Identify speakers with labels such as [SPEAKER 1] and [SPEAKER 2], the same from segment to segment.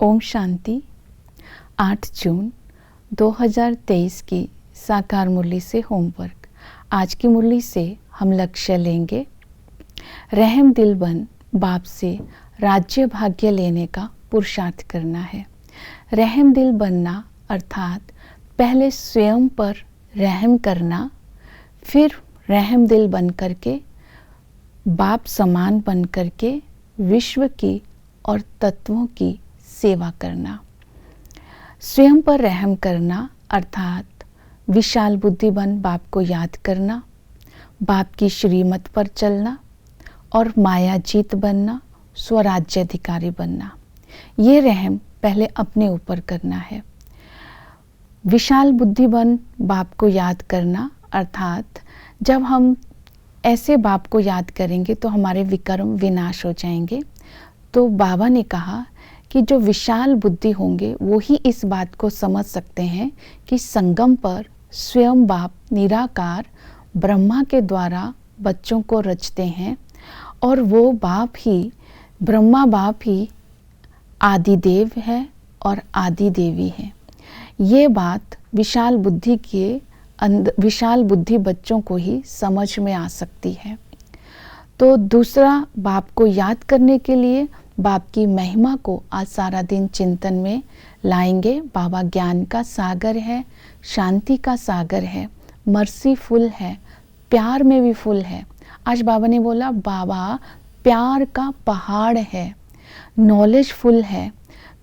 [SPEAKER 1] ओम शांति। 8 जून 2023 की साकार मुरली से होमवर्क। आज की मुरली से हम लक्ष्य लेंगे, रहम दिल बन बाप से राज्य भाग्य लेने का पुरुषार्थ करना है। रहम दिल बनना अर्थात पहले स्वयं पर रहम करना, फिर रहम दिल बन करके बाप समान बन करके विश्व की और तत्वों की सेवा करना। स्वयं पर रहम करना अर्थात विशाल बुद्धि बन बाप को याद करना, बाप की श्रीमत पर चलना और माया जीत बनना, स्वराज्याधिकारी बनना। ये रहम पहले अपने ऊपर करना है। विशाल बुद्धि बन बाप को याद करना अर्थात जब हम ऐसे बाप को याद करेंगे तो हमारे विकर्म विनाश हो जाएंगे। तो बाबा ने कहा कि जो विशाल बुद्धि होंगे वो ही इस बात को समझ सकते हैं कि संगम पर स्वयं बाप निराकार ब्रह्मा के द्वारा बच्चों को रचते हैं और वो बाप ही, ब्रह्मा बाप ही आदि देव है और आदि देवी है। ये बात विशाल बुद्धि बच्चों को ही समझ में आ सकती है। तो दूसरा, बाप को याद करने के लिए बाप की महिमा को आज सारा दिन चिंतन में लाएंगे। बाबा ज्ञान का सागर है, शांति का सागर है, मर्सीफुल है, प्यार में भी फुल है। आज बाबा ने बोला बाबा प्यार का पहाड़ है, नॉलेजफुल है।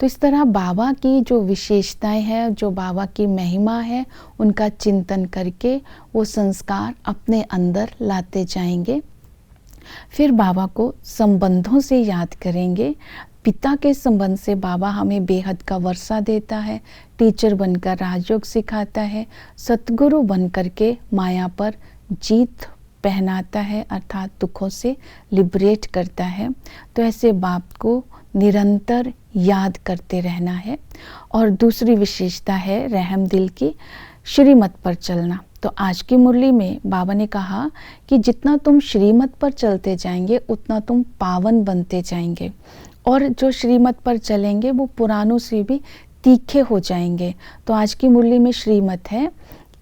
[SPEAKER 1] तो इस तरह बाबा की जो विशेषताएं हैं, जो बाबा की महिमा है, उनका चिंतन करके वो संस्कार अपने अंदर लाते जाएंगे। फिर बाबा को संबंधों से याद करेंगे। पिता के संबंध से बाबा हमें बेहद का वर्षा देता है, टीचर बनकर राजयोग सिखाता है, सतगुरु बनकर के माया पर जीत पहनाता है अर्थात दुखों से लिबरेट करता है। तो ऐसे बाप को निरंतर याद करते रहना है। और दूसरी विशेषता है रहम दिल की, श्रीमत पर चलना। तो आज की मुरली में बाबा ने कहा कि जितना तुम श्रीमत पर चलते जाएंगे उतना तुम पावन बनते जाएंगे और जो श्रीमत पर चलेंगे वो पुरानों से भी तीखे हो जाएंगे। तो आज की मुरली में श्रीमत है,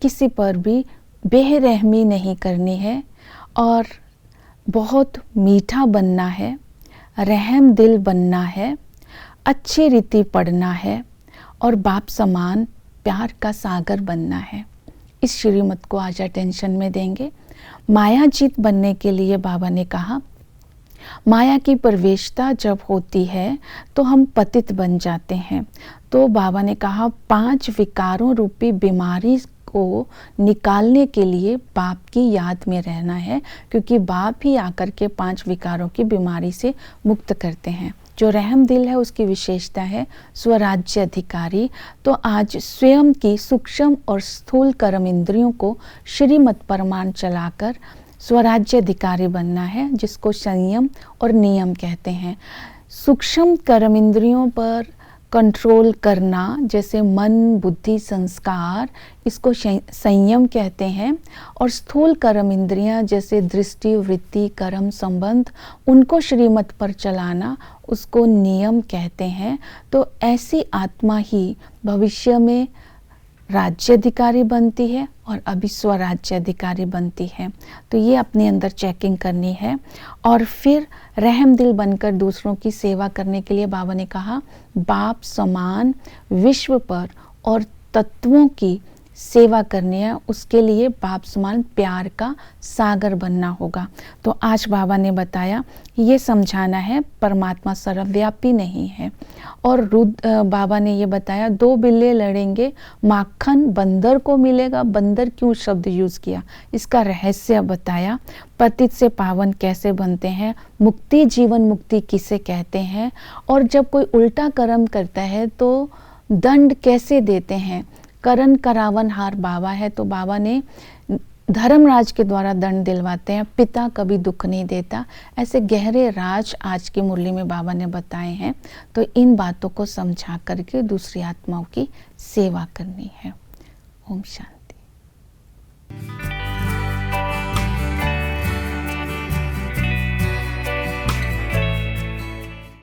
[SPEAKER 1] किसी पर भी बेरहमी नहीं करनी है और बहुत मीठा बनना है, रहम दिल बनना है, अच्छी रीति पढ़ना है और बाप समान प्यार का सागर बनना है। इस श्रीमत को आज अटेंशन में देंगे। माया जीत बनने के लिए बाबा ने कहा माया की प्रवेशता जब होती है तो हम पतित बन जाते हैं। तो बाबा ने कहा 5 विकारों रूपी बीमारी को निकालने के लिए बाप की याद में रहना है, क्योंकि बाप ही आकर के 5 विकारों की बीमारी से मुक्त करते हैं। जो रहम दिल है उसकी विशेषता है स्वराज्य अधिकारी। तो आज स्वयं की सूक्ष्म और स्थूल कर्म इंद्रियों को श्रीमत परमान चलाकर स्वराज्य अधिकारी बनना है, जिसको संयम और नियम कहते हैं। सूक्ष्म कर्म इंद्रियों पर कंट्रोल करना जैसे मन, बुद्धि, संस्कार, इसको संयम कहते हैं। और स्थूल कर्म इंद्रियां जैसे दृष्टि, वृत्ति, कर्म, संबंध, उनको श्रीमत पर चलाना, उसको नियम कहते हैं। तो ऐसी आत्मा ही भविष्य में राज्याधिकारी बनती है और अभी स्वराज्याधिकारी बनती है। तो ये अपने अंदर चेकिंग करनी है। और फिर रहम दिल बनकर दूसरों की सेवा करने के लिए बाबा ने कहा बाप समान विश्व पर और तत्वों की सेवा करनी है। उसके लिए बाप समान प्यार का सागर बनना होगा। तो आज बाबा ने बताया, ये समझाना है परमात्मा सर्वव्यापी नहीं है। और बाबा ने ये बताया 2 बिल्ले लड़ेंगे, माखन बंदर को मिलेगा। बंदर क्यों शब्द यूज किया, इसका रहस्य बताया। पतित से पावन कैसे बनते हैं, मुक्ति, जीवन मुक्ति किसे कहते हैं, और जब कोई उल्टा कर्म करता है तो दंड कैसे देते हैं। करण करावन हार बाबा है। तो बाबा ने धर्मराज के द्वारा दंड दिलवाते हैं, पिता कभी दुख नहीं देता। ऐसे गहरे राज आज की मुरली में बाबा ने बताए हैं। तो इन बातों को समझा करके दूसरी आत्माओं की सेवा करनी है। ओम शांति।